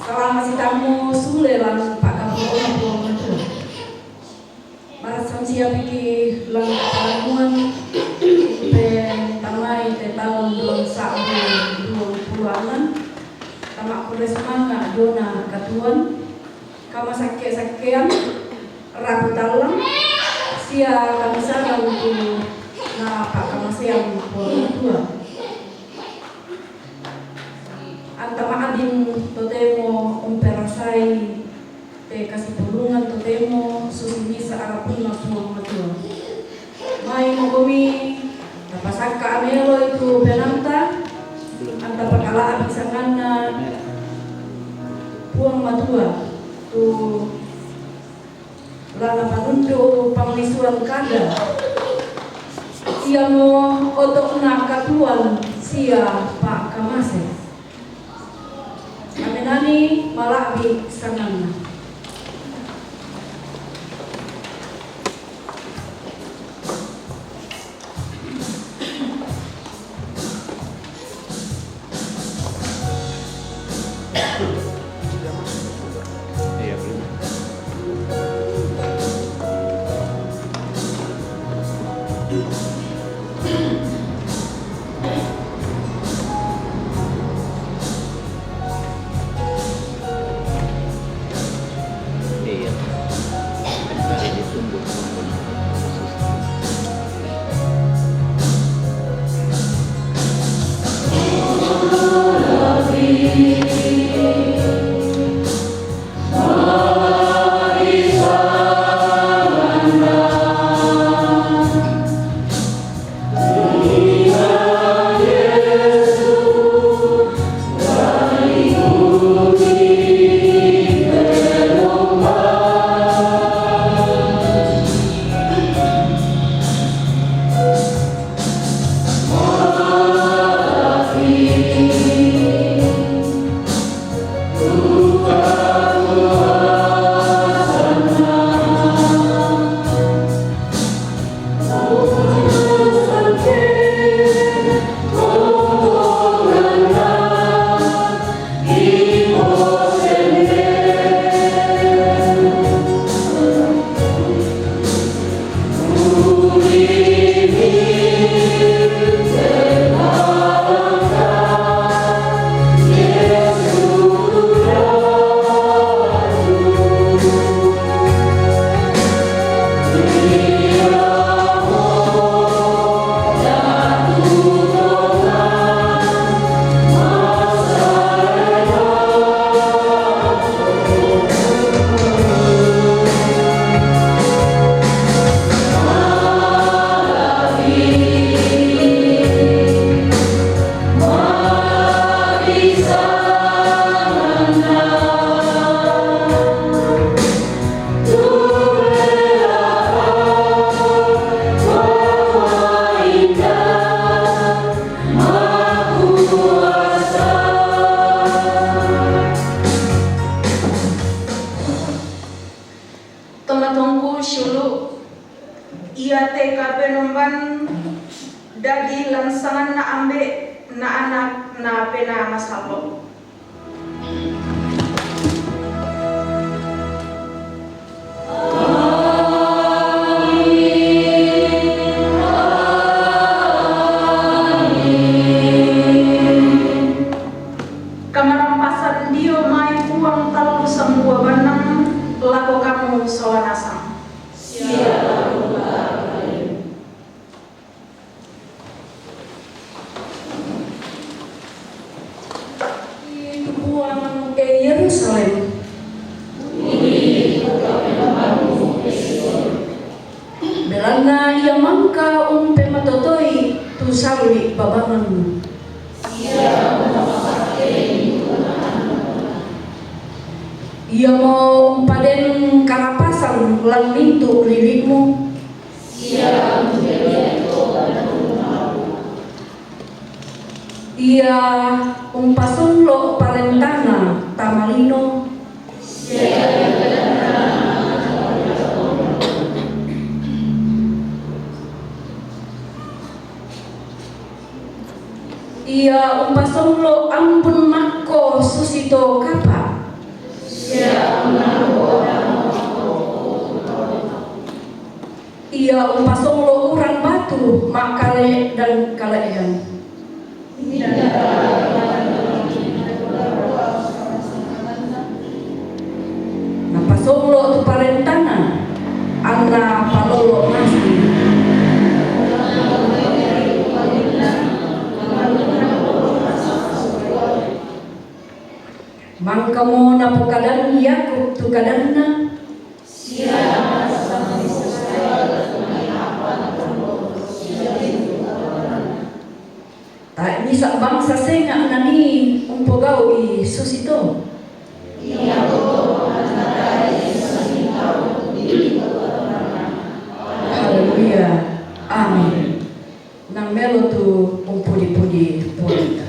Kalau masih tamu sule lan Pak Kapolri pulang itu. Barasan siap iki lan pertemuan tamai te tahun 2020-an. Tamak kules manga dona katuan. Kama sakit-sakian rabu talang sia kami sana untuk na Pak Kamasiam pulang tua. Antama adin totemo umperasai te kasih pulungan totemo susumisa arapun semua matua. Mai mogomi tapasaka amelo itu penanta anta pakala abisangana puang matua tu lana panundo panglisuan kada sia mo otok na katuan sia Pak Kamase. Amenani malabi sanana. Dadi langsangan na ambe na anak na pena masalo. Kamarampasan dio mai puang talu semua banang lako kamu sawanasang. Yerusalem. Belanda ia mangka pematotoi tu sawi babangan. Ia mau paden karapasan lan mintu lilitmu. Ia pasunlo palentana tamalino. Ia pasunlo ampun makko susito kapa. ia umpasonglo urang batu mak kale dan kalean. Napasonglo tu parentana anna palolo nasi. Mangkamo na pukadan Yakub tu kadanna tak bisa bangsa senga nani umpogau I susito. Haleluya, amin. Nang melo tu umpudi-pudi puanita.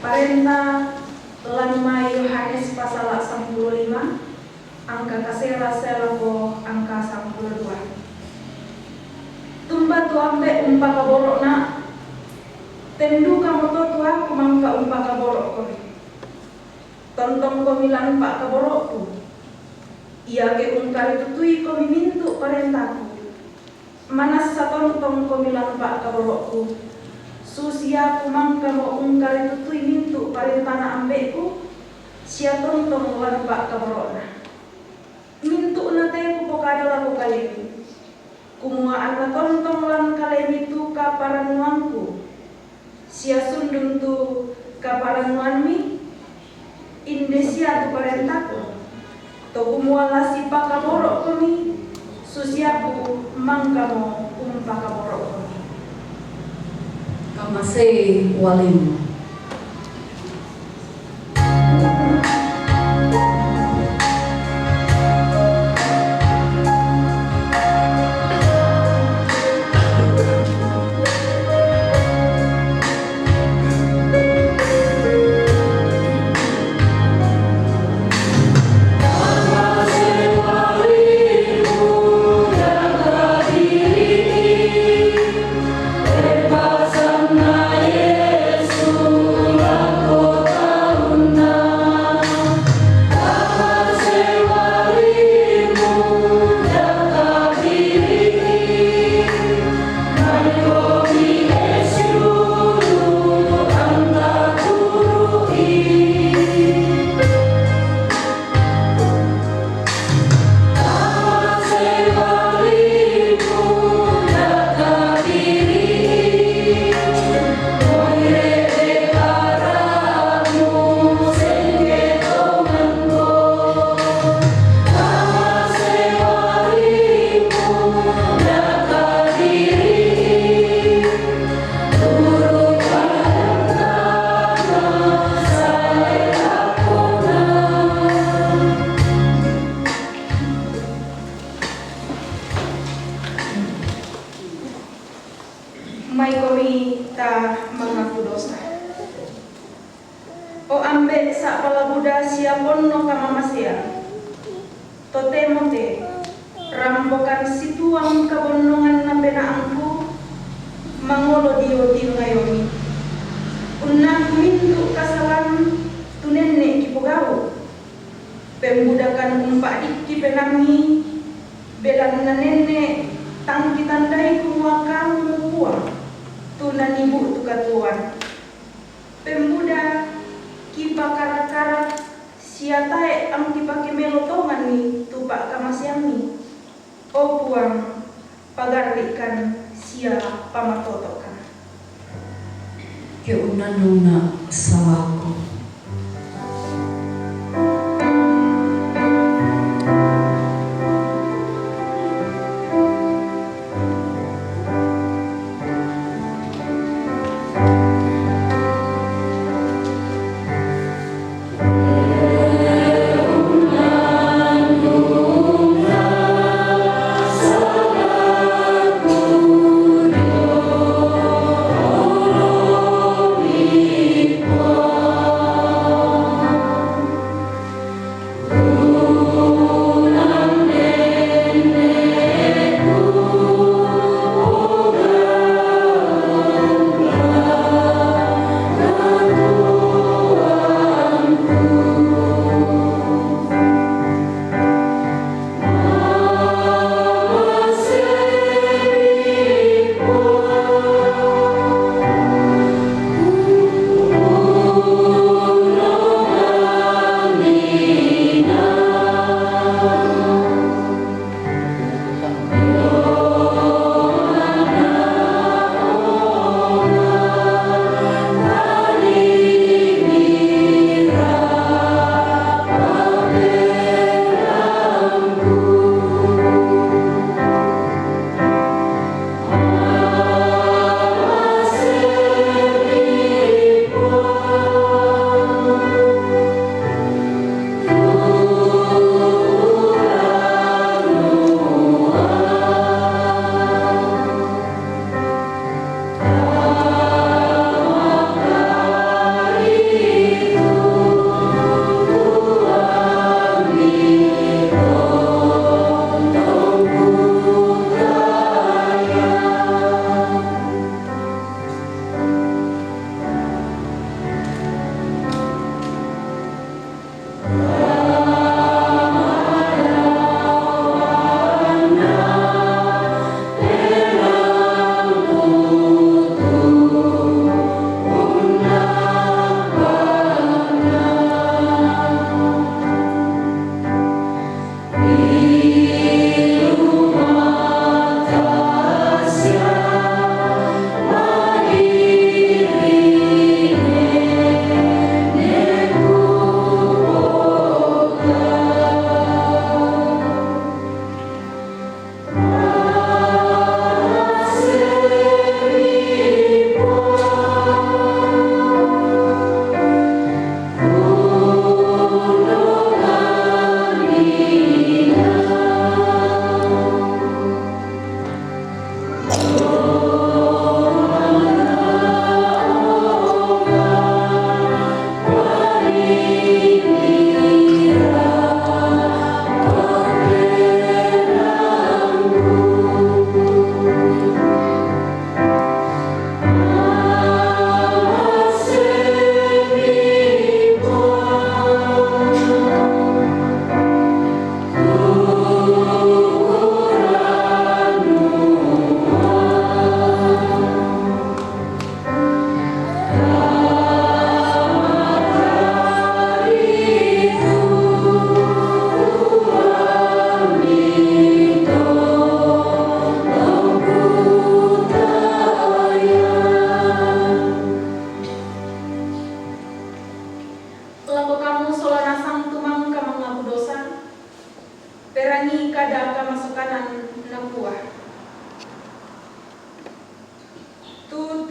Parenta Lanma Yohanes pasal 95 angka kasera selako angka 92. Tumba tu ambe umpa kaborokna tendu kamu to tua kumangka umpa kaborok komi. Tontong komilan pak kaborokku. Ia ke ungkar tutui komi mintu parentaku. Manas satontong komilan pak kaborokku. Susia kumangka mo ungkar tutui mintu parentana ambeku. Sia tontong lan pak kaborokna. Mintu na te ku pokada laku kalemi. Kumuaan na tontong lan kalemi tu kaparanuanku. Sia sundung tu kaparanuanmi. Indesia tu parentaku. To kumuala si pakaborok kami. Susiaku mangkamo pakaborok kami. Kamasay walim. ngaku dosa. O ambe sa palabuda siapon no kamamasia. Tote-mote, rampokan situang kabonongan na benaangku, mangolo dio ngayoni. Unang mintu kasalan tunenne kipugao. Pembudakan umpak dikki penangi, belan nanenne tangki tandai kumuakang mukua, tunan ibu tukatuan. Pembuda kipakarat-karat siatae ang dipake melotongan ni tupak kamasyami. O puang pagarlikan sia pamatotokan. Keunanuna sawako.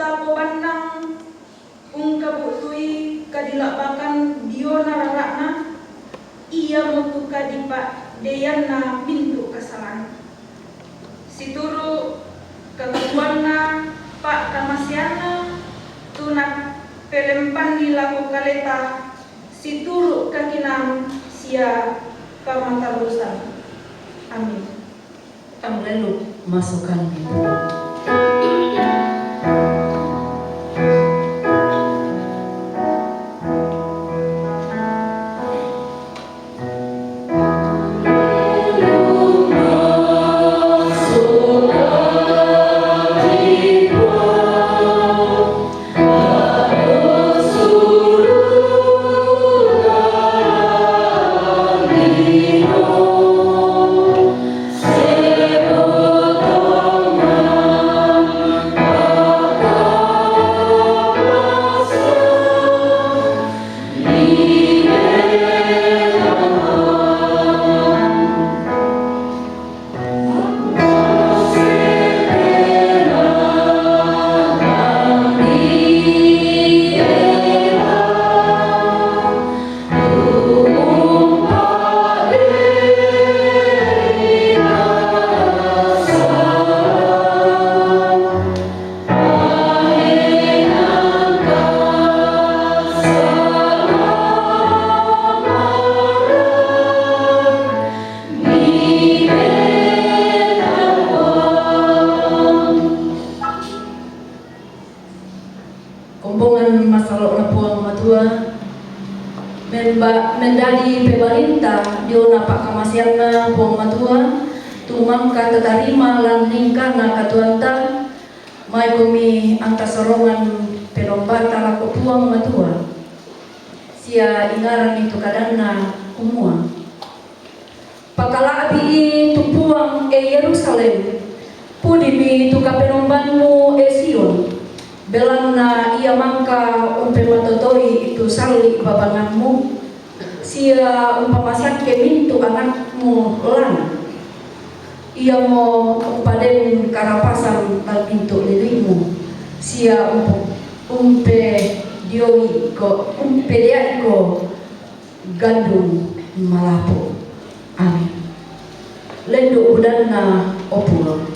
tapo bandang ung kabutui kadilapakan biona rarakna ia mutu kadipa deyana pintu kesalahan situru kekeluarna Pak Kamasyana sunat pelempan dilaku kaleta situru kakinang sia kamatalusan. Amin. Lalu masukkan itu. Kumpulkan masalah na puang matua mendali pemerintah dio napak kamasian na puang matua tumangka tatarima landingkan na katuanta may kumi ang kasorongan penombata lako puang matua sia ingaran itu kadang na umua pakalabi itu puang Yerusalem pudi itu kapenombanmu Sion belang na ia mangka umpe matotoi itu sali babanganmu sia umpamasak kemintu anakmu lan ia mo umpaden karapasan al pintu lilimu sia umpe dioi ko umpe dia ko gandum malapo. Amin. Lendo udan na opulo.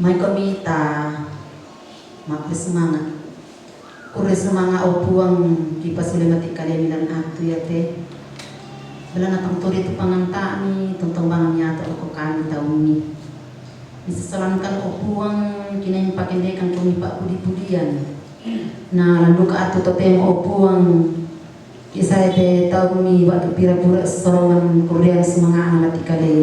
Mai komita maklis semangat. Kure semangat o puang di pasilemati kalemilan atu ya te. Bela natang tori tu pangantani tontong bangan nyata o kami tahun ni. Disesalankan o puang kinain pakendekan kami pak pudi-pudian. Nah landu ka atu totemo o puang kisah te tahun ni waktu pira-pura sorongan kurian semangat mati kale.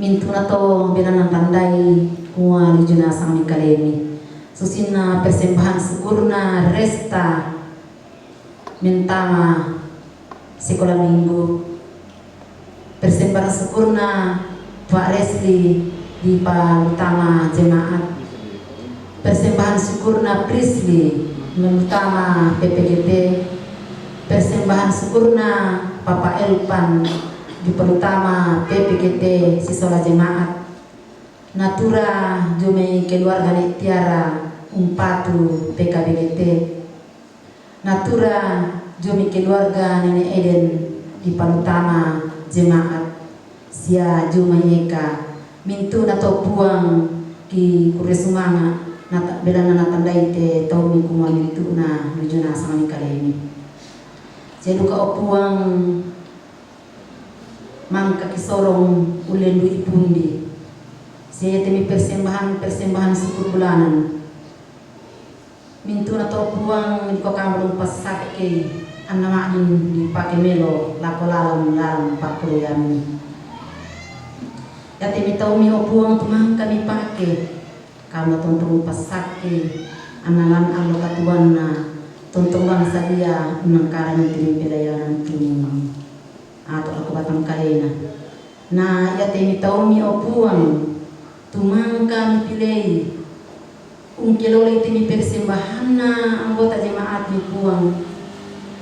Mintu na to bela tandai kuwa lijuna sang kalemi. Susina persembahan syukurna resta mentama sekolah minggu. Persembahan syukurna Pak Resli di utama jemaat. Persembahan syukurna Prisli utama PPGT. Persembahan syukurna Papa Elpan di utama PPGT Sisola Jemaat. Natura jume keluarga Tiara Umpatu PKBGT. Natura jume keluarga Nenek Eden di Panutama Jemaat. Sia jume Eka mintu nato puang ki kuresumanga nata belana natandai te tau mingkuma mintu na nujuna sangani kalemi. Jadi ka opuang mangka kisorong ulendu ipundi. Saya temi persembahan syukur bulanan. Mintu na to puang di ko kamalong pasak ke anamain di pake melo lako lalam paklo yami. Ya temi tau mi puang tumang kami pake kamu tontong pasak ke analan alo katuan na tontong bangsa dia nangkaran temi pelayanan tumang atau aku batang kalena. Nah ya temi tau mi puang tumang kami pilih ungkilole timi persembahana anggota jemaat mi puang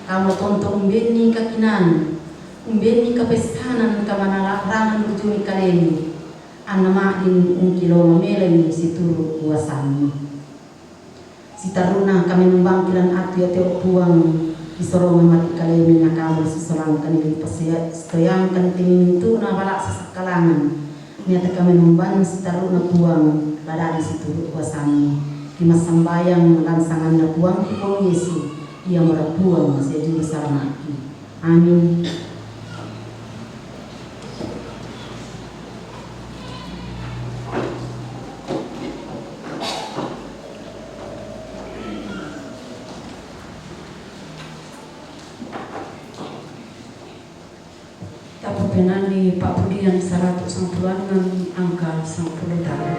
kamu tonton umbeni kakinan umbeni kapestanan kamana rangan ujumi kaleni anama in ungkilo meleni situru kuasani sitaruna kami membangkilan atu ya teo puang isorong mati kaleni na kamu susulang kanili pasia stoyangkan timi mintu na balak sasakalangan. Nyata kami membangun sitaruna puang pada di situ kuasani di masambayang lansangan na puang ipong Yesu ia merapuang masih juru salamaki. Amin. Penani Pak Budian 196 angka 90 tahun.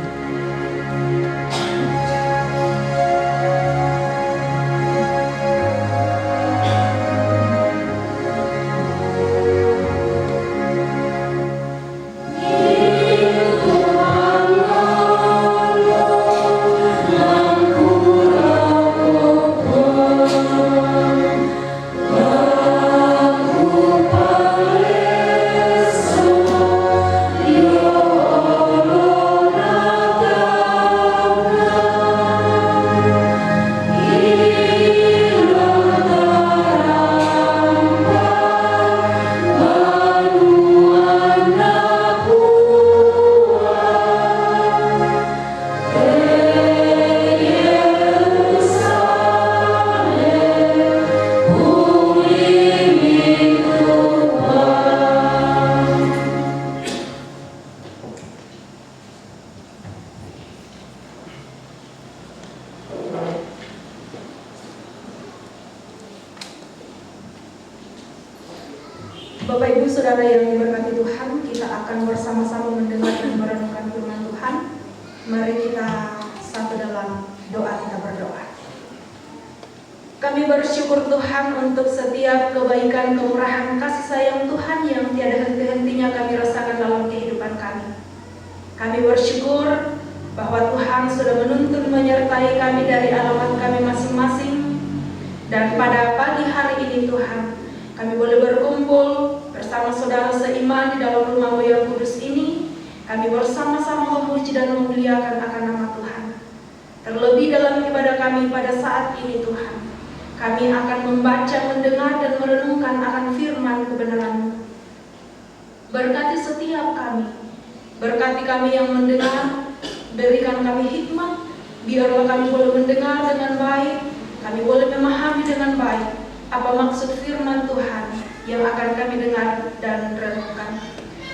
Bapak Ibu Saudara yang diberkati Tuhan, kita akan bersama-sama mendengar dan merenungkan firman Tuhan. Mari kita satu dalam doa, kita berdoa. Kami bersyukur Tuhan untuk setiap kebaikan, kemurahan, kasih sayang Tuhan yang tiada henti-hentinya kami rasakan dalam kehidupan kami. Kami bersyukur bahwa Tuhan sudah menuntun menyertai kami dari alamat kami masing-masing. Dan pada pagi hari ini Tuhan, kami boleh berkumpul bersama saudara seiman di dalam rumah-Mu yang kudus ini. Kami bersama-sama memuji dan memuliakan akan nama Tuhan. Terlebih dalam ibadah kami pada saat ini Tuhan, kami akan membaca, mendengar, dan merenungkan akan firman kebenaran-Mu. Berkati setiap kami, berkati kami yang mendengar, berikan kami hikmat, biarlah kami boleh mendengar dengan baik, kami boleh memahami dengan baik apa maksud firman Tuhan yang akan kami dengar dan renungkan.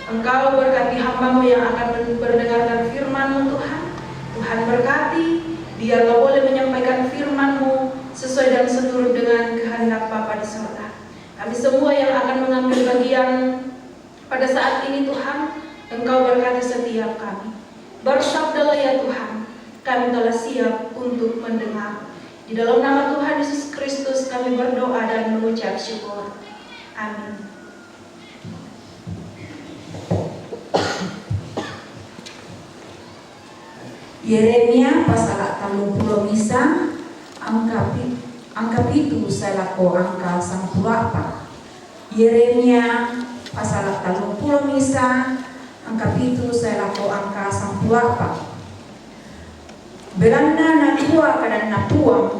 Engkau berkati hamba-Mu yang akan mendengarkan firman-Mu Tuhan. Tuhan berkati, biarlah boleh menyampaikan firman-Mu sesuai dan seturut dengan kehendak Bapa di surga. Kami semua yang akan mengambil bagian pada saat ini Tuhan, Engkau berkati setiap kami. Bersabdalah ya Tuhan, kami telah siap untuk mendengar. Di dalam nama Tuhan Yesus Kristus kami berdoa dan mengucap syukur. Amin. Yeremia pasal 30 misa angka itu selako angka 14. Yeremia pasal 30 misa angka itu selako angka 14. Belanda na tua kada na puang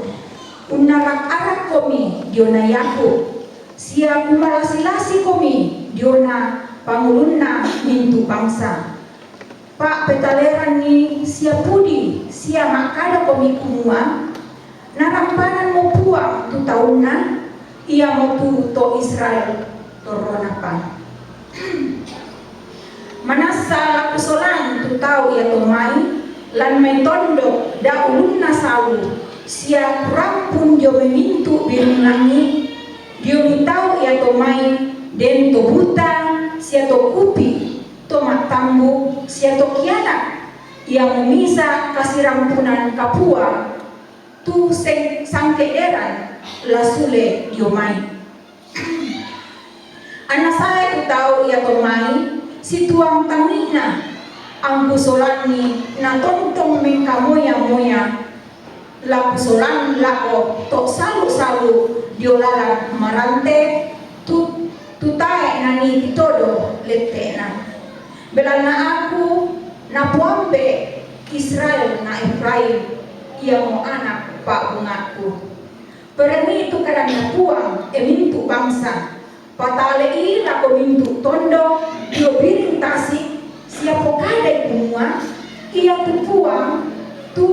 unarak arak komi diona Yakub sia kumalasi-lasi komi diona pangulunna mintu bangsa. Pak petaleran ni sia pudi sia makada komi kumua narampanan mo puang tu tauna ia mo tu to Israel toronapan. Manasa lakusolan tu tau ia tomai lan may tondo da ulun na sawu sia rampun jo memintu birung langit dio mitau ia tomai den to buta sia to kupi to matambu sia to kiana ia memisa kasih rampunan kapua tu sangke eran lasule dio mai. Anak saya tu tahu ia tomai si tuang tamina ang kusolani na tontong may kamoya-moya la kusolan lako to salu-salu diolalan marante tutae na ni titodo letena belal na aku na puambe Israel na Efraim ia mo anak pa bungaku pereni itu kadang na puang emintu bangsa patale ila ko mintu tondo dio biring tasik siapa kadai kumua ia tupuang tu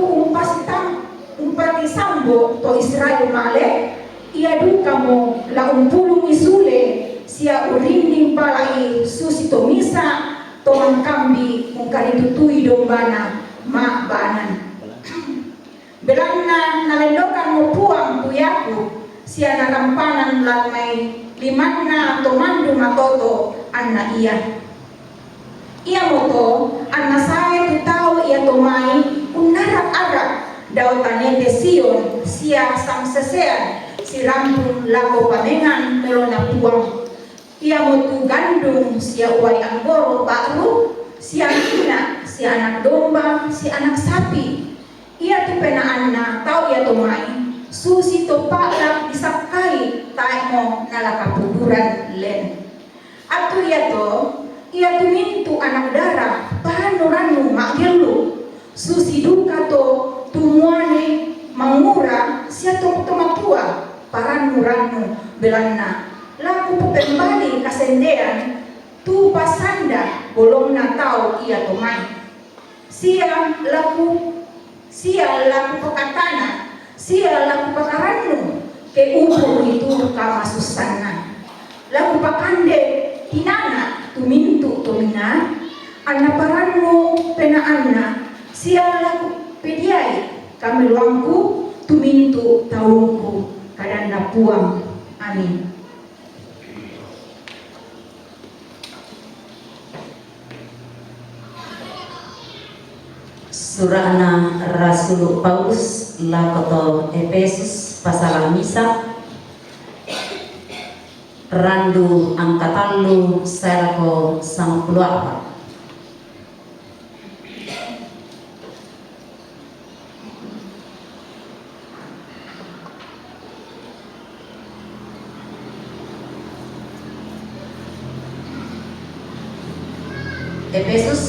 umpati sambo to Israel male ia duka mo la umpulung isule sia urinding palai susi to misa to mangkambi mungkari tutui dombana ma banan belangna nalendokan mo puang puyaku sia narampanan lamai limanna to mandu matoto anna ia moto anna saya tu tahu ia tomai unarak-arak dautanete Sion sia samsesean si rampun lako pamengan melona puang ia motu gandum sia uai anggoro baru sia ina si anak domba si anak sapi ia tu pena anna tahu ia tomai susi to palak disakai taemo nalaka puduran len atu ia to ia tumintu anak darah pahanuranu makgelu susi duka to tumuane mangura sia to tomatua paranuranu belanna laku pepembali kasendean tu pasanda bolong na tau ia tomai sia laku pekatana sia laku pakaranu ke ubur itu kamasusanna laku pakande tinana tumintu tomina anna paranmu pena anna sia laku pediai kami luangku tumintu taungku kadanda puang. Amin. Surana Rasul Paulus lakoto Efesus pasal misa randu angkatalu serko sang keluarga. Efesus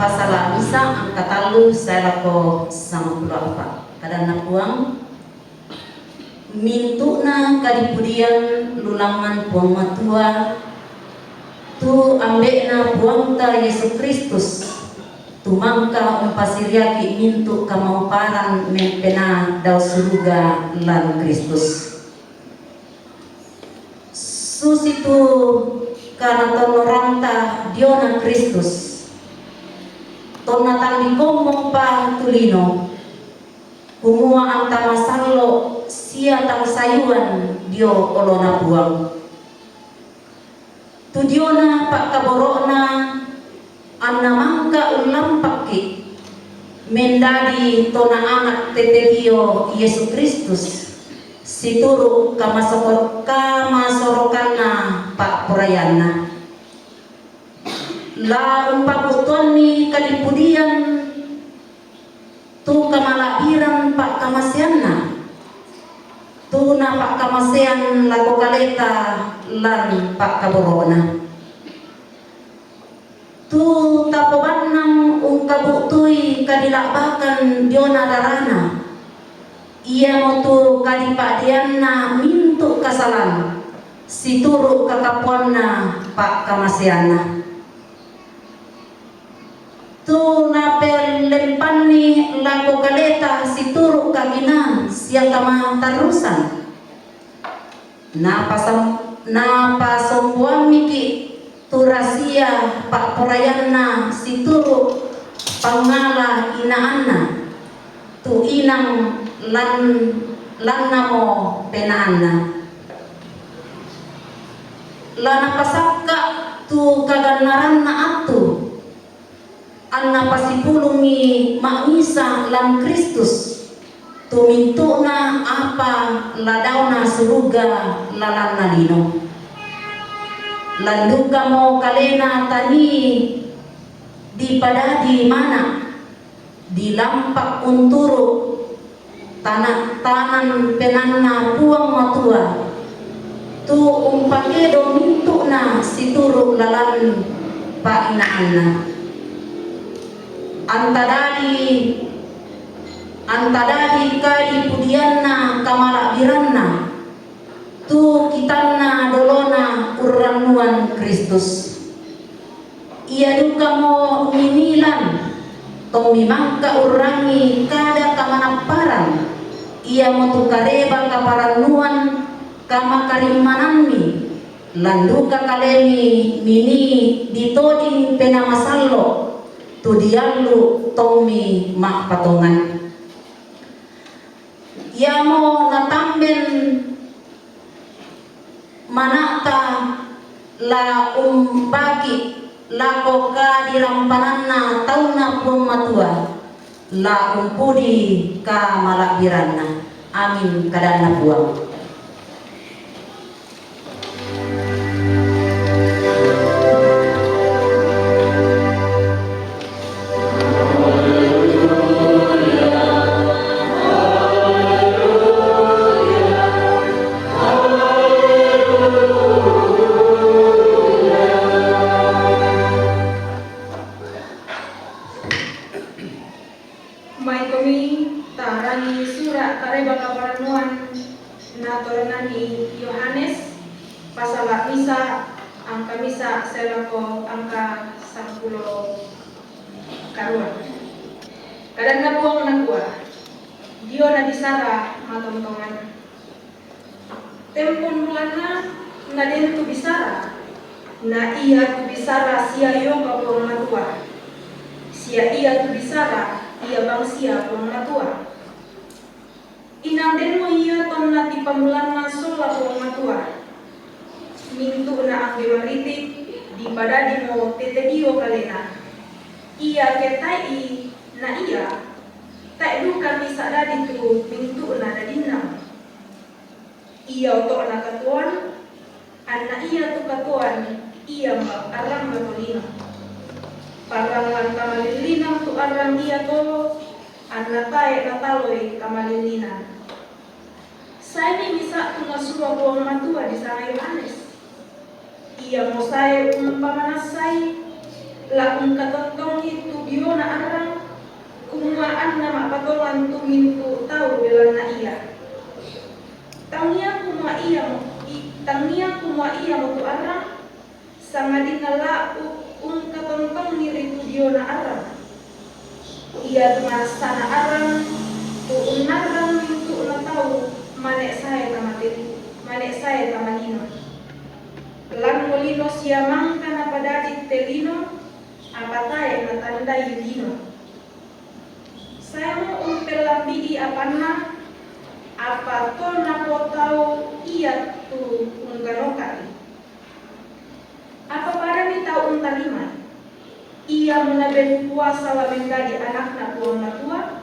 pasal misa angkatalu serko sang keluarga. Kadang puang mintu na kadipudian lulangan puang matua tu ambek na puang ta Yesus Kristus tu tumangka umpasiriaki mintu kamauparan mempena daw surga lan Kristus. Susitu karena tonoranta diona Kristus. Tonatang dikomong pa tulino. Kumua ang tamasalo siya tang sayuan dio olona buang. Tudiona pak kaborona annamangka ulam paki mendadi tona anak tetelio Yesus Kristus situru kamasorokanna pak purayana la umpakutoni kalipudian tu kamalahiran pak kamasianna tu na pak kamasean lago kaleta lan pak kaborona tu tapobanang ungkabutui kadilabakan diona darana ia motu kadipadianna mintu kasalan situru kakapuanna pak kamasiana tu napel lempani lago kaleta situru kaginan siang kama tarusan napasombuan miki turasia pak purayanna situru pangala inaanna tu inang lannamo penaanna lana pasakka tu kaganaranna atu anna pasipulungi mangisa lan Kristus tu mintuna apa ladauna surga lalanna lino landuka mo kalena tani di padadi mana di lampak unturu tanan penanna puang matua tu umpakedo mintuna situru lalan pa inaanna antadadi kadi pudianna kamalabiranna tu kitanna dolona urranuan Kristus ia duka mo minilan tong mimangka urangi kada kamanaparan ia mo tu kareba kaparanuan kamakarimananmi landuka kalemi mini ditoding penamasallo tu diallu tongmi makpatongan ia mo natamben manata la umbaki lako ka dirampananna tauna pun matua la umpudi ka malabiranna amin kadana buang. Kadang buang na kuah, dio na disara matontongan. Tempon bulana na din tu bisara, na iya tu bisara sia yo ka buang na kuah. Sia iya tu bisara, iya bang sia buang na kuah. Inang den mo iya ton na ti pamulan na sola buang na kuah. Mintu na ang gemaritik di padadi mo tete dio kalena. Iya ketai na iya tak du kami sadari tu mintu na dadinam iya untuk anak katuan anak iya tu katuan iya mak arang matolina parangan kamalilina tu arang iya to anak tae nataloi kamalilina saya ni misa tu nasua buang matua di sana Yohanes iya mo saya pamanasai lakung katontong itu biona arang kumuaan na mapatolan tumintu tau belang na iya tangia kumua iya mo tu arang sangadin na lau katontong niri tu biona arang ia masana arang tu unarang tu unatau manek saya tamalino lan molino siamang kana padati telino apatae na tanda yulino saya mau umpelambidi apana apa to na potau ia tu ungganokari apa pada ni tau untalima ia menaben puasa la mengadi anakna puang natua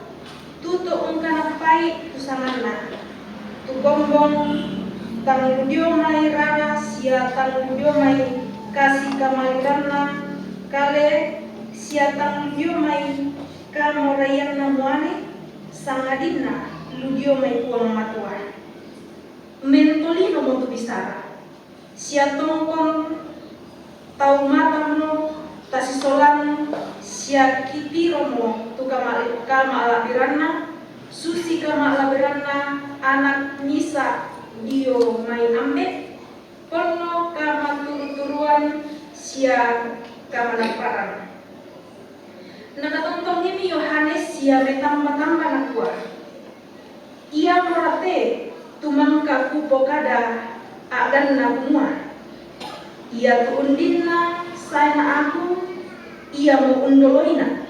tuto ungkana pai tusanganna tu gombong tanggudio mai rana sia tanggudio mai kasih kamaliranna kale sia tanggudio mai kamorayanna muane sangadina ludio mai puang matua mentolino mo tu bisara sia tongkong tau matamno tasisolan sia kitiromo tu kama alabiranna susi kama alabiranna anak nisa dio main ambe porno kama turuan sia kama naparan nakatontong ini Yohanes sia betamba-tamba nakua ia morate tumangka kupokada agan nabumua ia tuundinna saya aku ia mau undoloina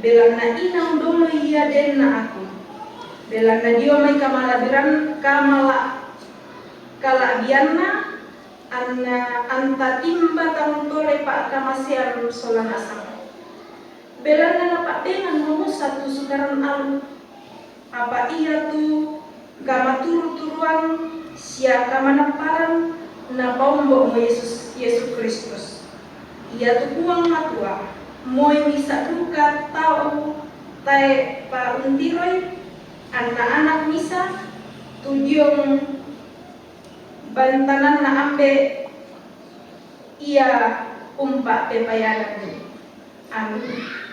belana ina undolo ia denna aku belana dio mai kamalabiran kala bianna anna anta timba tangtore pak kamasian solan asam belana napak dengan mau satu sukaran alu apa ia tu kama turu-turuan sia kama naparan na pombo mo Yesus Kristus ia tu kuang matua moy misa duka tau tae pa untiroi anak-anak misa tudiong bantanan na ambe ia umpa pepayanan amin.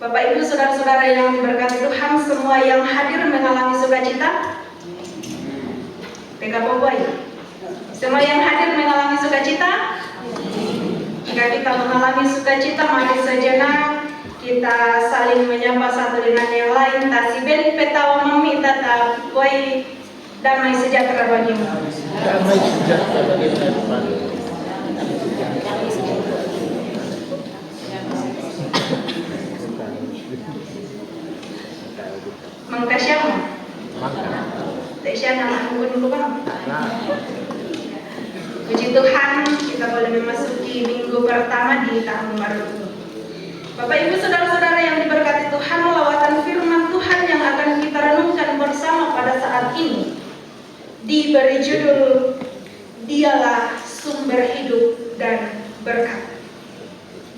Bapak Ibu, saudara-saudara yang diberkati Tuhan, semua yang hadir mengalami sukacita. PK Boboy. Semua yang hadir mengalami sukacita. Jika kita mengalami sukacita, mari sejenak kita saling menyapa satu dengan yang lain. Tasiben petawa mami tata boy damai sejahtera bagimu. Damai sejahtera bagimu. Mangka siapa? Tak siapa nama dulu bang. Puji Tuhan, kita boleh memasuki minggu pertama di tahun baru ini. Bapak Ibu saudara-saudara yang diberkati Tuhan, lawatan firman Tuhan yang akan kita renungkan bersama pada saat ini diberi judul Dialah Sumber Hidup dan Berkat.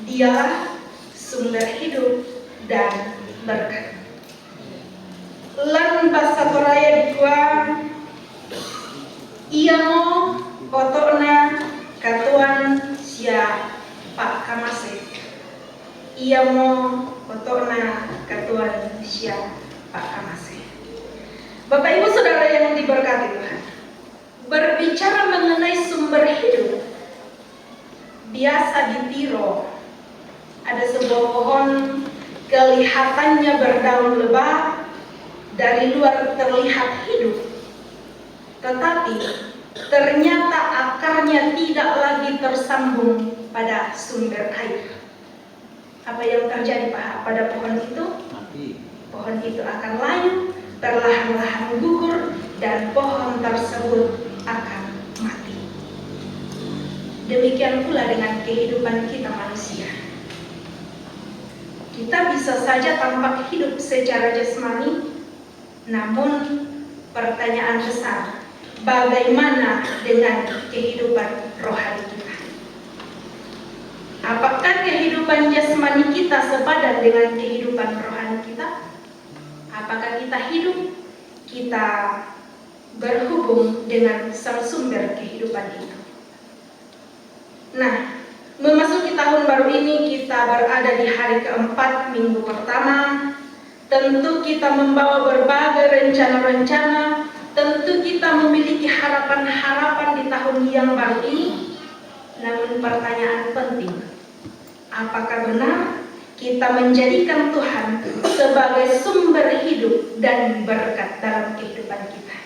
Dialah sumber hidup dan berkat. Lan basa Toraya dikua ia mo otona katuan sia Pak Kamase. Ia mo otona katuan sia Pak Kamase. Bapak Ibu Saudara yang diberkati Tuhan, berbicara mengenai sumber hidup, biasa di Tiro ada sebuah pohon kelihatannya berdaun lebat, dari luar terlihat hidup, tetapi ternyata akarnya tidak lagi tersambung pada sumber air. Apa yang terjadi pada pohon itu? Pohon itu akan layu, perlahan-lahan gugur, dan pohon tersebut akan mati. Demikian pula dengan kehidupan kita manusia. Kita bisa saja tampak hidup secara jasmani, namun pertanyaan besar, bagaimana dengan kehidupan rohani kita? Apakah kehidupan jasmani kita sepadan dengan kehidupan rohani kita? Apakah kita hidup, kita berhubung dengan sang sumber kehidupan itu? Nah, memasuki tahun baru ini, kita berada di hari keempat, minggu pertama. Tentu kita membawa berbagai rencana-rencana. Tentu kita memiliki harapan-harapan di tahun yang baru ini. Namun pertanyaan penting, apakah benar kita menjadikan Tuhan sebagai sumber hidup dan berkat dalam kehidupan kita?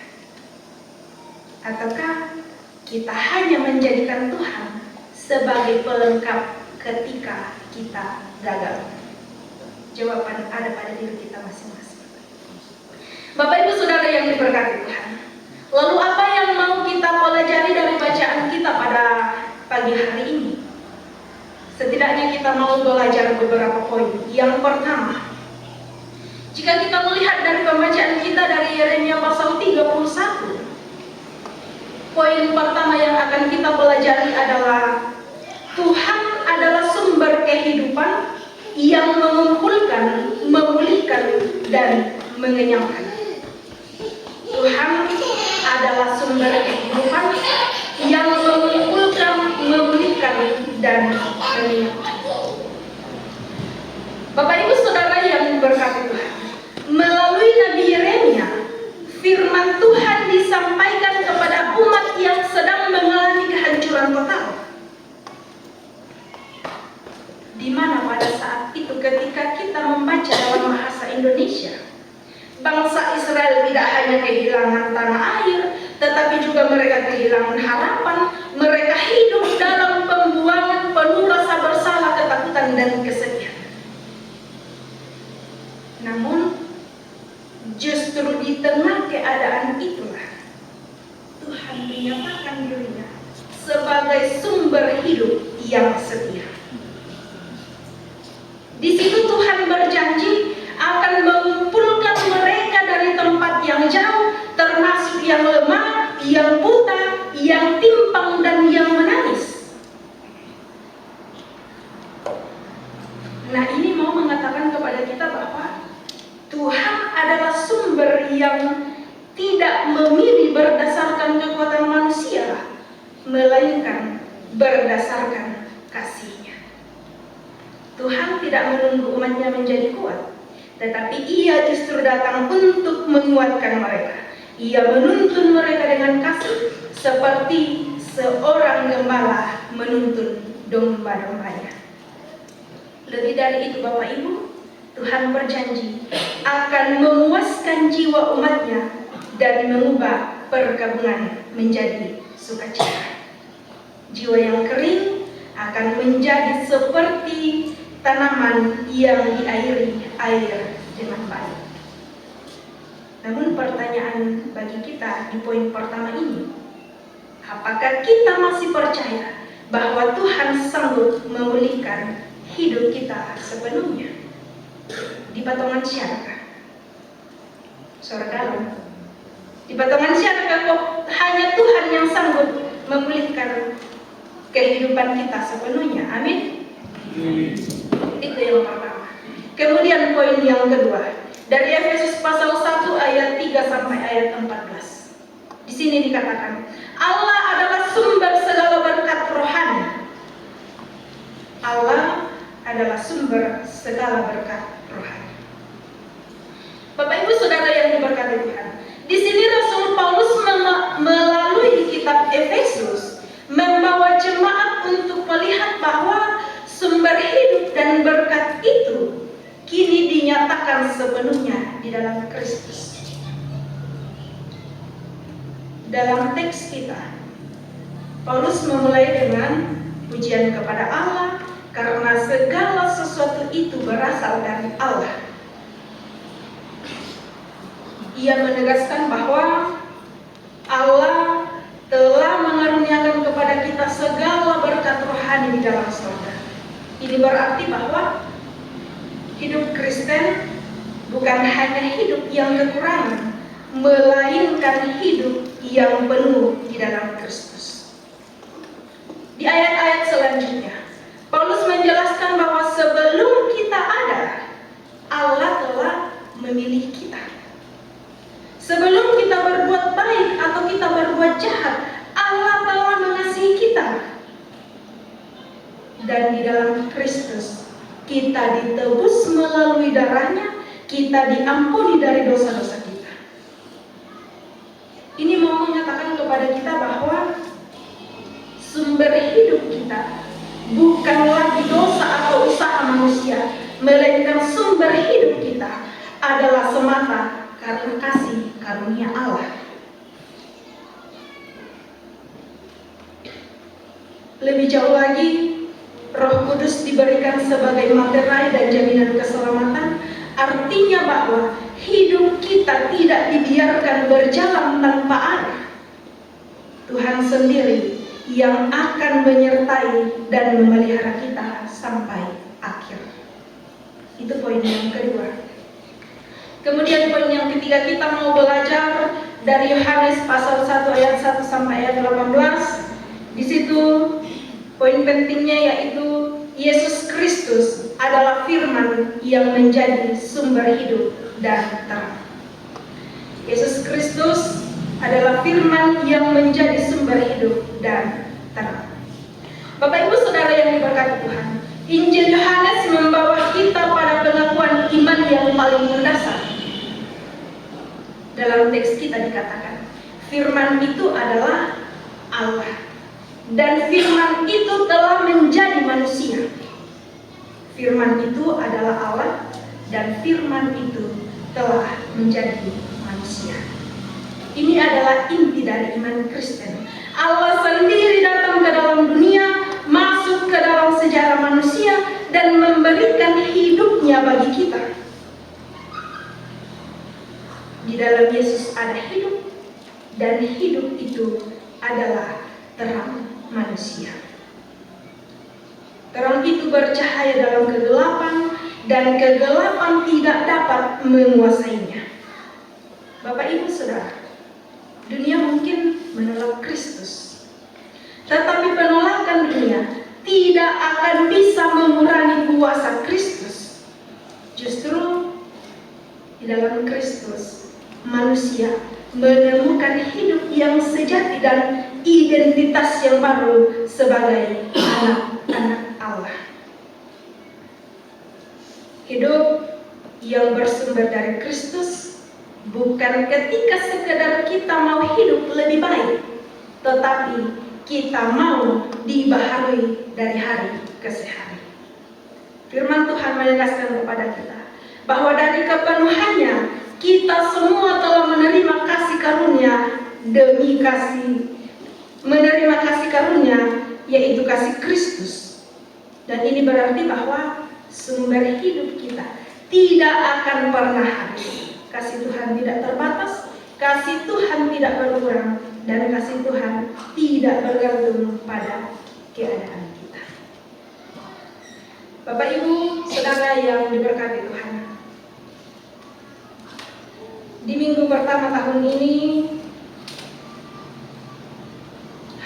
Ataukah kita hanya menjadikan Tuhan sebagai pelengkap ketika kita gagal? Jawaban ada pada diri kita masing-masing. Bapak Ibu Saudara yang diberkati Tuhan, lalu apa yang mau kita pelajari dari bacaan kita pada pagi hari ini? Setidaknya kita mau belajar beberapa poin. Yang pertama, jika kita melihat dari pembacaan kita dari Yeremia pasal 31, poin pertama yang akan kita pelajari adalah Tuhan adalah sumber kehidupan yang mengumpulkan, memulihkan, dan mengenyangkan. Tuhan adalah sumber kehidupan yang mengumpulkan, memulihkan, dan mengenyangkan. Bapak Ibu Saudara yang berkati Tuhan, melalui Nabi Yeremia, firman Tuhan disampaikan kepada umat yang sedang mengalami kehancuran total. Di mana pada saat itu ketika kita membaca dalam bahasa Indonesia, bangsa Israel tidak hanya kehilangan tanah air, tetapi juga mereka kehilangan harapan. Mereka hidup dalam pembuangan penuh rasa bersalah, ketakutan, dan kesedihan. Namun justru di tengah keadaan itulah Tuhan menyatakan dirinya sebagai sumber hidup yang setia. Di situ Tuhan berjanji akan mengumpulkan mereka dari tempat yang jauh, termasuk yang lemah, yang buta, yang timpang, dan yang menangis. Nah, ini mau mengatakan kepada kita bahwa Tuhan adalah sumber yang tidak memilih berdasarkan kekuatan manusia, melainkan berdasarkan kasih-Nya. Tuhan tidak menunggu umatnya menjadi kuat, tetapi Ia justru datang untuk menguatkan mereka. Ia menuntun mereka dengan kasih, seperti seorang gembala menuntun domba-dombanya. Lebih dari itu Bapak Ibu, Tuhan berjanji akan memuaskan jiwa umatnya dan mengubah perkabungan menjadi sukacita. Jiwa yang kering akan menjadi seperti tanaman yang diairi air dengan baik. Namun pertanyaan bagi kita di poin pertama ini, apakah kita masih percaya bahwa Tuhan sanggup memulihkan hidup kita sepenuhnya? Di patongan siapakah? Saudara, di patongan siapakah kok hanya Tuhan yang sanggup memulihkan kehidupan kita sepenuhnya? Amin. Itu yang pertama. Kemudian poin yang kedua, dari Efesus pasal 1 ayat 3 sampai ayat 14. Di sini dikatakan, Allah adalah sumber segala berkat rohani. Allah adalah sumber segala berkat rohani. Bapak Ibu Saudara yang diberkati Tuhan, di sini Rasul Paulus melalui kitab Efesus membawa jemaat untuk melihat bahwa sumber hidup dan berkat itu kini dinyatakan sepenuhnya di dalam Kristus. Dalam teks kita, Paulus memulai dengan pujian kepada Allah karena segala sesuatu itu berasal dari Allah. Ia menegaskan bahwa Allah telah mengaruniakan kepada kita segala berkat rohani di dalam surga. Ini berarti bahwa hidup Kristen bukan hanya hidup yang kekurangan, melainkan hidup yang penuh di dalam Kristus. Di ayat-ayat selanjutnya, Paulus menjelaskan bahwa sebelum kita ada, Allah telah memilih kita. Sebelum kita berbuat baik atau kita berbuat jahat, Allah telah mengasihi kita. Dan di dalam Kristus, kita ditebus melalui darahnya, kita diampuni dari dosa-dosa kita. Ini mau menyatakan kepada kita bahwa sumber hidup kita bukan lagi dosa atau usaha manusia, melainkan sumber hidup kita adalah semata karena kasih karunia Allah. Lebih jauh lagi, Roh Kudus diberikan sebagai materai dan jaminan keselamatan, artinya bahwa hidup kita tidak dibiarkan berjalan tanpa arah. Tuhan sendiri yang akan menyertai dan memelihara kita sampai akhir. Itu poin yang kedua. Kemudian poin yang ketiga, kita mau belajar dari Yohanes pasal 1 ayat 1 sampai ayat 18. Di situ poin pentingnya yaitu Yesus Kristus adalah firman yang menjadi sumber hidup dan terang. Yesus Kristus adalah firman yang menjadi sumber hidup dan terang. Bapak Ibu Saudara yang diberkati Tuhan, Injil Yohanes membawa kita pada pengakuan iman yang paling mendasar. Dalam teks kita dikatakan, firman itu adalah Allah. Dan firman itu telah menjadi manusia. Firman itu adalah Allah dan firman itu telah menjadi manusia. Ini adalah inti dari iman Kristen. Allah sendiri datang ke dalam dunia, masuk ke dalam sejarah manusia dan memberikan hidupnya bagi kita. Di dalam Yesus ada hidup dan hidup itu adalah terang manusia. Terang itu bercahaya dalam kegelapan dan kegelapan tidak dapat menguasainya. Bapak Ibu Saudara, dunia mungkin menolak Kristus, tetapi penolakan dunia tidak akan bisa mengurangi kuasa Kristus. Justru di dalam Kristus manusia menemukan hidup yang sejati dan identitas yang baru sebagai anak-anak Allah. Hidup yang bersumber dari Kristus bukan ketika sekedar kita mau hidup lebih baik, tetapi kita mau dibaharui dari hari ke hari. Firman Tuhan menegaskan kepada kita bahwa dari kepenuhannya kita semua telah menerima kasih karunia demi menerima kasih karunia, yaitu kasih Kristus. Dan ini berarti bahwa sumber hidup kita tidak akan pernah habis. Kasih Tuhan tidak terbatas, kasih Tuhan tidak berkurang, dan kasih Tuhan tidak bergantung pada keadaan kita. Bapak Ibu Saudara yang diberkati Tuhan, di minggu pertama tahun ini,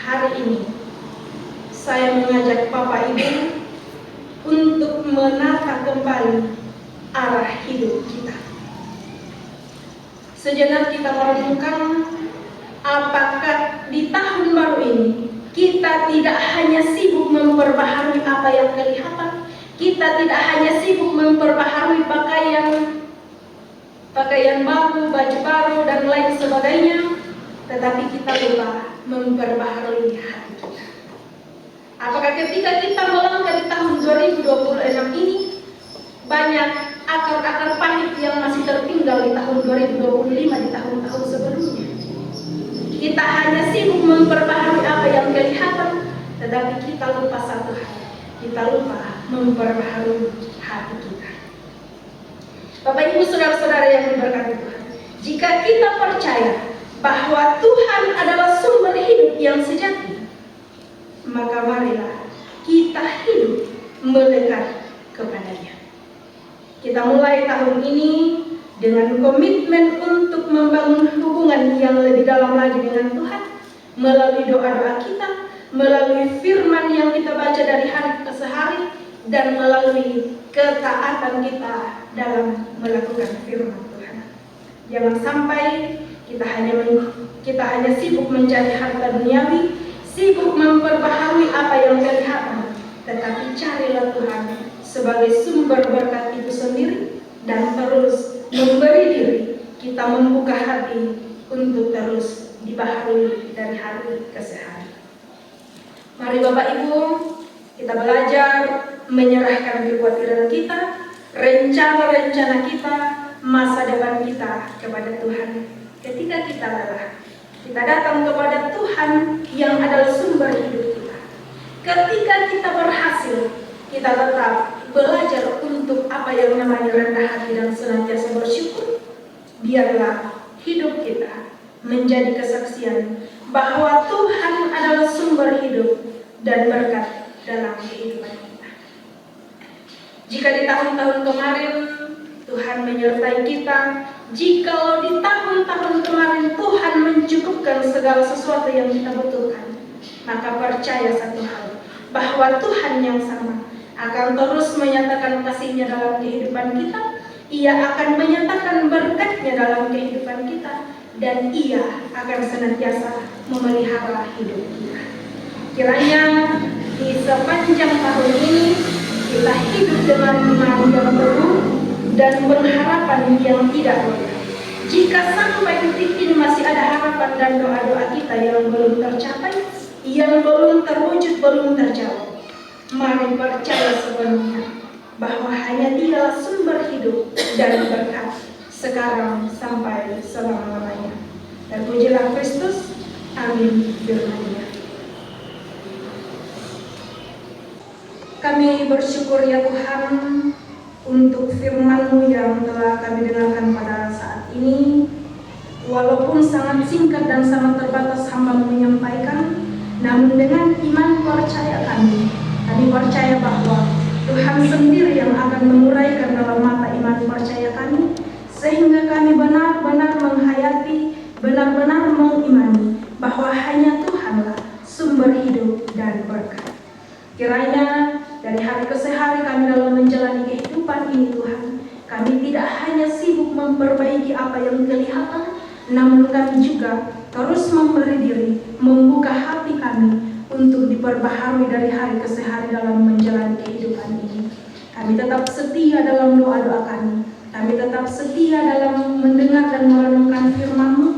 hari ini, saya mengajak Bapak Ibu untuk menata kembali arah hidup kita. Sejenak kita merenungkan, apakah di tahun baru ini kita tidak hanya sibuk memperbaharui apa yang kelihatan, kita tidak hanya sibuk memperbaharui pakaian baru, baju baru, dan lain sebagainya, tetapi kita lupa memperbaharui hati kita. Apakah ketika kita melangkah di tahun 2026 ini, banyak akar-akar pahit yang masih tertinggal di tahun 2025, di tahun-tahun sebelumnya? Kita hanya sibuk memperbaharui apa yang kelihatan, tetapi kita lupa satu hal, kita lupa memperbaharui hati kita. Bapak Ibu saudara-saudara yang diberkati Tuhan, jika kita percaya bahwa Tuhan adalah sumber hidup yang sejati, maka marilah kita hidup melekat kepadanya. Kita mulai tahun ini dengan komitmen untuk membangun hubungan yang lebih dalam lagi dengan Tuhan, melalui doa-doa kita, melalui firman yang kita baca dari hari ke hari, dan melalui ketaatan kita dalam melakukan firman Tuhan. Jangan sampai kita hanya sibuk mencari harta duniawi, sibuk memperbaharui apa yang kelihatan, tetapi carilah Tuhan sebagai sumber berkat itu sendiri, dan terus memberi diri kita membuka hati untuk terus dibaharui dari hari ke hari. Mari Bapak Ibu, kita belajar menyerahkan kekhawatiran kita, rencana-rencana kita, masa depan kita kepada Tuhan. Ketika kita lelah, kita datang kepada Tuhan yang adalah sumber hidup kita. Ketika kita berhasil, kita tetap belajar untuk apa yang namanya rendah hati dan senantiasa bersyukur. Biarlah hidup kita menjadi kesaksian bahwa Tuhan adalah sumber hidup dan berkat dalam kehidupan kita. Jika di tahun-tahun kemarin Tuhan menyertai kita, jikalau di tahun-tahun kemarin Tuhan mencukupkan segala sesuatu yang kita butuhkan, maka percaya satu hal, bahwa Tuhan yang sama akan terus menyatakan kasih-Nya dalam kehidupan kita. Ia akan menyatakan berkat-Nya dalam kehidupan kita, dan Ia akan senantiasa memelihara hidup kita. Kiranya di sepanjang tahun ini kita hidup dengan iman yang teguh dan pengharapan yang tidak goyah. Jika sampai detik ini masih ada harapan dan doa-doa kita yang belum tercapai, yang belum terwujud, belum terjawab, mari percaya sepenuhnya bahwa hanya Dialah sumber hidup dan berkat sekarang sampai selama-lamanya. Dan pujilah Kristus. Amin. Firman-Nya. Kami bersyukur ya Tuhan untuk firman-Mu yang telah kami dengarkan pada saat ini. Walaupun sangat singkat dan sangat terbatas hamba menyampaikan, namun dengan iman percaya kami percaya bahwa Tuhan sendiri yang akan menguraikan dalam mata iman percaya kami, sehingga kami benar-benar menghayati, benar-benar mengimani bahwa hanya Tuhanlah sumber hidup dan berkat. Kiranya dari hari ke hari kami dalam menjalani kehidupan ini Tuhan, kami tidak hanya sibuk memperbaiki apa yang kelihatan, namun kami juga terus memberi diri, membuka hati kami untuk diperbaharui dari hari ke hari dalam menjalani kehidupan ini. Kami tetap setia dalam doa-doa kami. Kami tetap setia dalam mendengar dan merenungkan firman-Mu,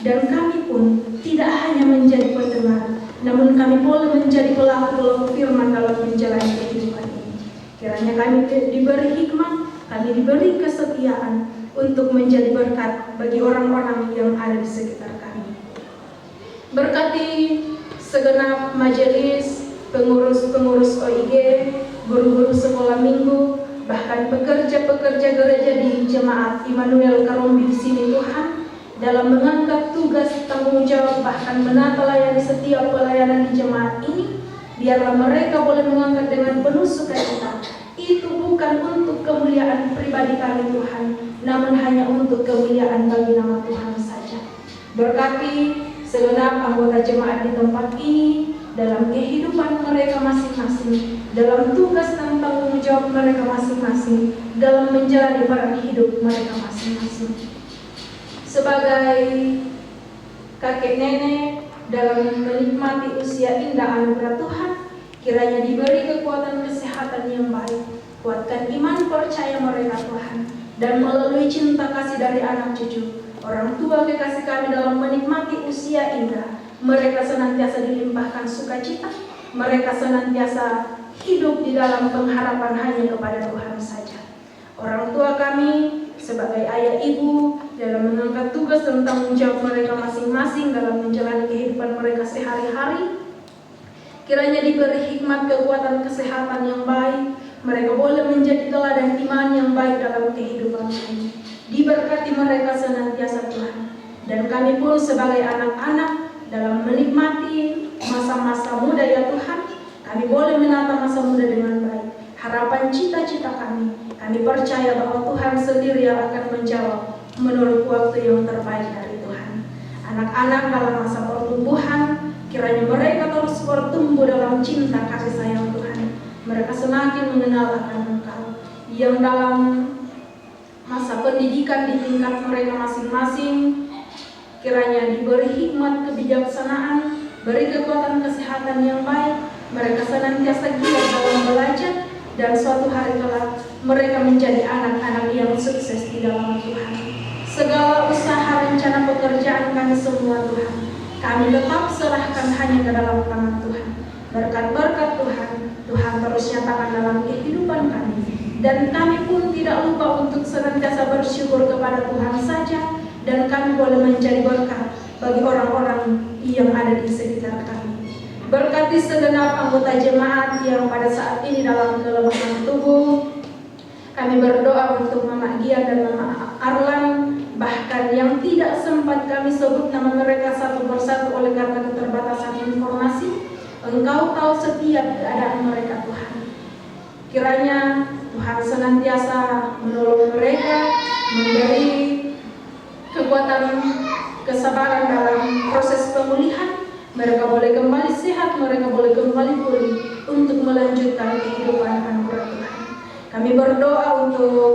dan kami pun tidak hanya menjadi pendengar, namun kami boleh menjadi pelaku-pelaku firman dalam menjalani kehidupan ini. Kiranya kami diberi hikmat, kami diberi kesetiaan untuk menjadi berkat bagi orang-orang yang ada di sekitar kami. Berkati segenap majelis, pengurus-pengurus OIG, guru-guru sekolah minggu, bahkan pekerja-pekerja gereja di Jemaat Immanuel Karombi di sini Tuhan, dalam mengangkat tugas tanggung jawab bahkan menata layani setiap pelayanan di jemaat ini. Biarlah mereka boleh mengangkat dengan penuh sukacita. Itu bukan untuk kemuliaan pribadi kami Tuhan, namun hanya untuk kemuliaan bagi nama Tuhan saja. Berkati segenap anggota jemaat di tempat ini, dalam kehidupan mereka masing-masing, dalam tugas dan tanggung jawab mereka masing-masing, dalam menjalani peran hidup mereka masing-masing. Sebagai kakek nenek dalam menikmati usia indah anugerah Tuhan, kiranya diberi kekuatan kesehatan yang baik, kuatkan iman percaya mereka Tuhan, dan melalui cinta kasih dari anak cucu, orang tua kekasih kami dalam menikmati usia indah, mereka senantiasa dilimpahkan sukacita, mereka senantiasa hidup di dalam pengharapan hanya kepada Tuhan saja. Orang tua kami sebagai ayah ibu dalam mengangkat tugas dan tanggung jawab mereka masing-masing dalam menjalani kehidupan mereka sehari-hari, kiranya diberi hikmat kekuatan kesehatan yang baik, mereka boleh menjadi teladan iman yang baik dalam kehidupan ini. Diberkati mereka senantiasa Tuhan. Dan kami pun sebagai anak-anak dalam menikmati masa-masa muda ya Tuhan, kami boleh menata masa muda dengan baik. Harapan cita-cita kami percaya bahwa Tuhan sendiri yang akan menjawab menurut waktu yang terbaik dari Tuhan. Anak-anak dalam masa pertumbuhan, kiranya mereka terus bertumbuh dalam cinta kasih sayang Tuhan. Mereka semakin mengenal akan Engkau. Yang dalam masa pendidikan di tingkat mereka masing-masing, kiranya diberi hikmat kebijaksanaan, beri kekuatan kesehatan yang baik, mereka senantiasa giat dalam belajar, dan suatu hari kelak mereka menjadi anak-anak yang sukses di dalam Tuhan. Segala usaha rencana pekerjaan kami semua Tuhan, kami tetap serahkan hanya ke dalam tangan Tuhan. Berkat-berkat Tuhan terus nyatakan dalam kehidupan kami, dan kami pun tidak lupa untuk senantiasa bersyukur kepada Tuhan saja, dan kami boleh menjadi berkat bagi orang-orang yang ada di sekitar kami. Berkati segenap anggota jemaat yang pada saat ini dalam kelemahan tubuh. Kami berdoa untuk Mama Gia dan Mama Arlan, bahkan yang tidak sempat kami sebut nama mereka satu persatu oleh karena keterbatasan informasi. Engkau tahu setiap keadaan mereka Tuhan. Kiranya Tuhan senantiasa menolong mereka, memberi kekuatan kesabaran dalam proses pemulihan. Mereka boleh kembali sehat, mereka boleh kembali pulih untuk melanjutkan kehidupan anugerah Tuhan. Kami berdoa untuk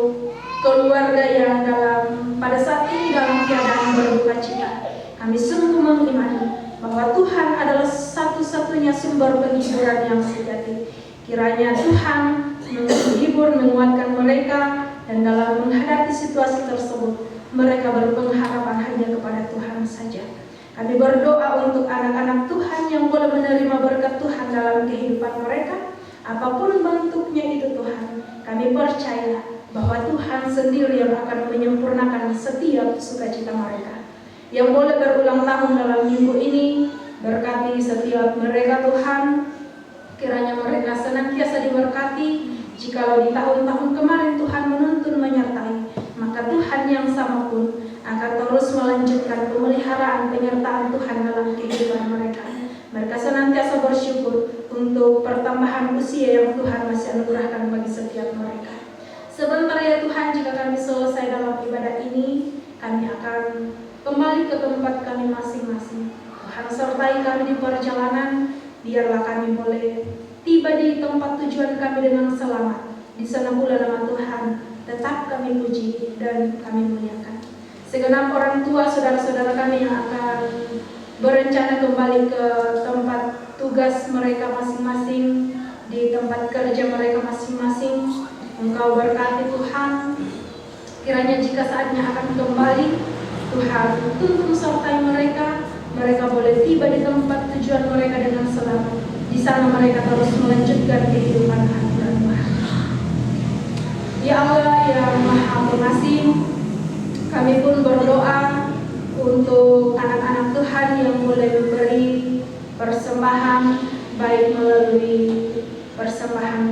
keluarga yang pada saat ini dalam keadaan berduka cita. Kami sungguh mengimani bahwa Tuhan adalah satu-satunya sumber penghiburan yang sejati. Kiranya Tuhan menghibur, menguatkan mereka, dan dalam menghadapi situasi tersebut, mereka berpengharapan hanya kepada Tuhan saja. Kami berdoa untuk anak-anak Tuhan yang boleh menerima berkat Tuhan dalam kehidupan mereka, apapun bentuknya itu Tuhan. Kami percaya bahwa Tuhan sendiri yang akan menyempurnakan setiap sukacita mereka. Yang boleh berulang tahun dalam minggu ini, berkati setiap mereka Tuhan. Kiranya mereka senantiasa diberkati. Jikalau di tahun-tahun kemarin Tuhan menuntun menyertai, maka Tuhan yang sama pun akan terus melanjutkan pemeliharaan penyertaan Tuhan dalam kehidupan mereka. Mereka senantiasa bersyukur untuk pertambahan usia yang Tuhan masih anugerahkan bagi setiap mereka. Sebentar ya Tuhan, jika kami selesai dalam ibadah ini, kami akan kembali ke tempat kami masing-masing. Tuhan sertai kami di perjalanan, biarlah kami boleh tiba di tempat tujuan kami dengan selamat. Di sana pula nama Tuhan tetap kami puji dan kami muliakan. Segenap orang tua, saudara-saudara kami yang akan berencana kembali ke tempat tugas mereka masing-masing, di tempat kerja mereka masing-masing, Engkau berkati Tuhan. Kiranya jika saatnya akan kembali, Tuhan tuntun sertai mereka, mereka boleh tiba di tempat tujuan mereka dengan selamat. Di sana mereka terus melanjutkan kehidupan hadirat Tuhan. Ya Allah yang Maha Pengasih, kami pun berdoa untuk anak-anak Tuhan yang boleh memberi persembahan, baik melalui persembahan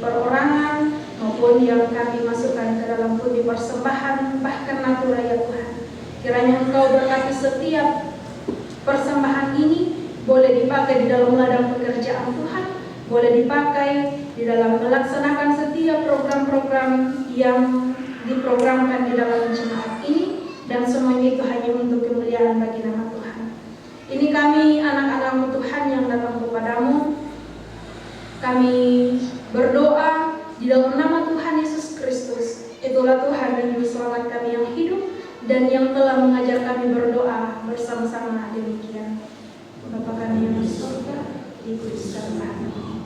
perorangan maupun yang kami masukkan ke dalam pundi persembahan, bahkan natura ya Tuhan. Kiranya Engkau berkati setiap persembahan ini boleh dipakai di dalam ladang pekerjaan Tuhan, boleh dipakai di dalam melaksanakan setiap program-program yang diprogramkan di dalam jemaat ini, dan semuanya itu hanya untuk kemuliaan bagi nama Tuhan. Ini kami anak-anak Tuhan yang datang kepada kepadamu. Kami berdoa di dalam nama Tuhan Yesus Kristus. Itulah Tuhan dan Juru Selamat kami yang hidup dan yang telah mengajar kami berdoa bersama-sama demikian. Bapa kami yang di surga, dikuduskan namamu.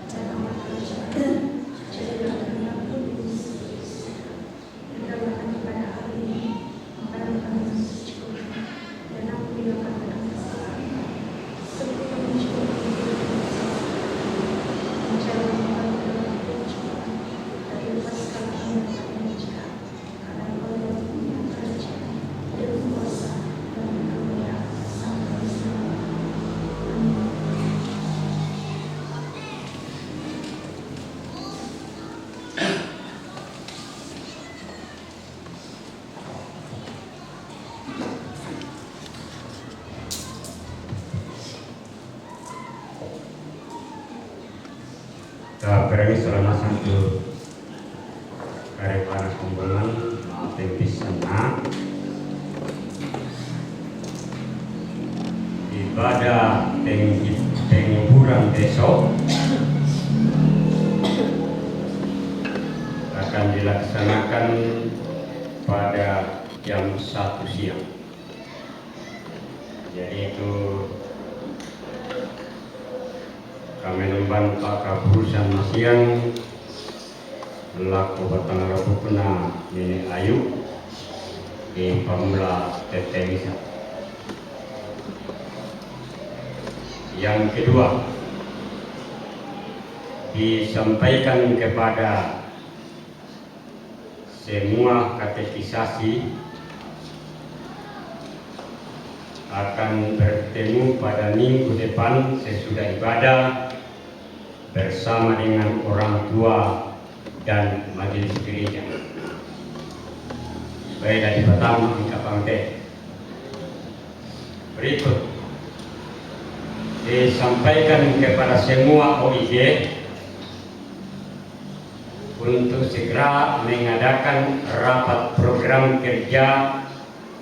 Janganlah kerajaan, jadilah kehendakmu di bumi seperti di surga. Berikanlah kami pada hari ini makanan kami yang secukupnya, dan ampunilah kami kesalahan kami, seperti kami juga mengampuni jangan kami dalam pencobaan, tapi lepaskanlah kami dari yang jahat. Karena Engkau yang punya kerajaan dan kuasa dan kemuliaan sampai selamanya. Amin. Berani selama satu hari panas kumpulan aktivis sana ibadah penghiburan besok akan dilaksanakan pada jam 1 siang. Jadi itu kami lemban Pak Kapurusan Siang melaku batang rapupuna Nini Ayu di Pamula Tetemisa. Yang kedua, disampaikan kepada semua katekisasi akan bertemu pada minggu depan sesudah ibadah bersama dengan orang tua dan majelis gereja. Baik dari Batam, Kapangte. Berikut disampaikan kepada semua OIG untuk segera mengadakan rapat program kerja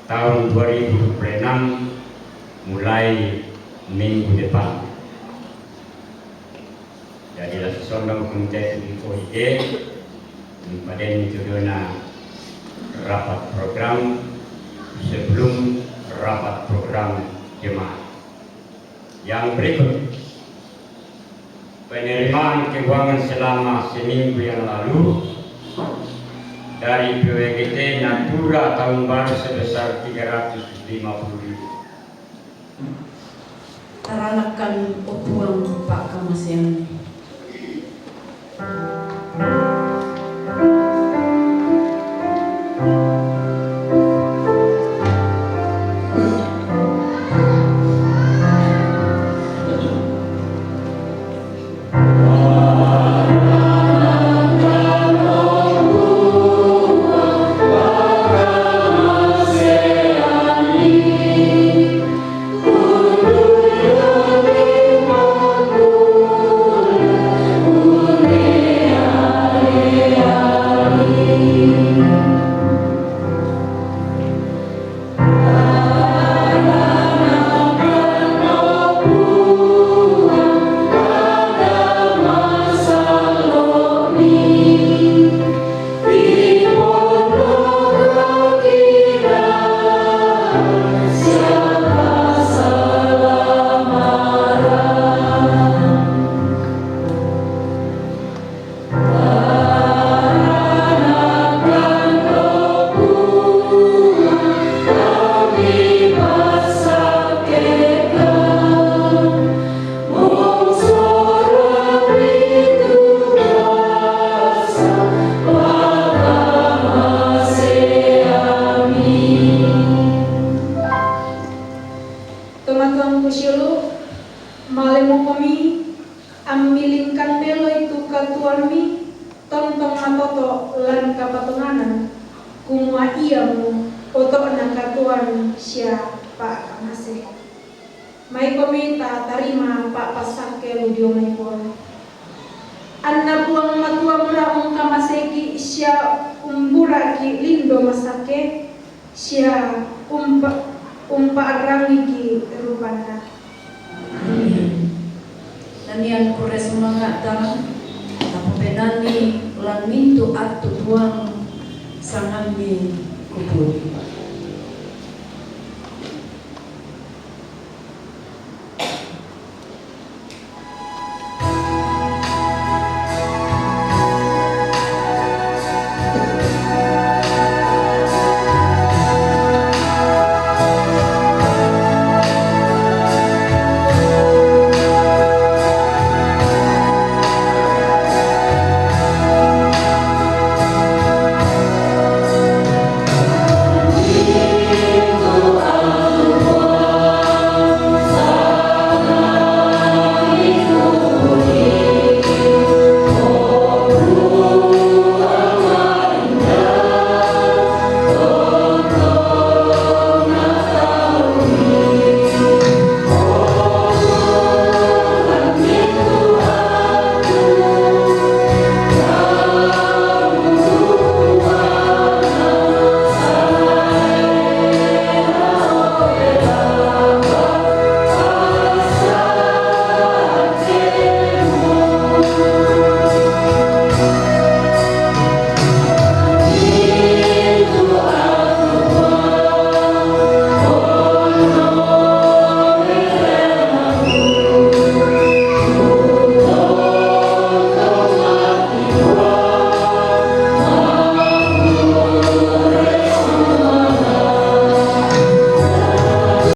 tahun 2026 mulai minggu depan. Jadilah sesondong komite di OIG pada itu rapat program sebelum rapat program jemaat. Yang berikut, penerimaan keuangan selama seminggu yang lalu dari PWGT Natura tahun baru sebesar 350.000. Teranakan uang Pak Kamasian. Kanian kure semangat tangan, tapi benani lan mintu atu tuang sangambi kubur.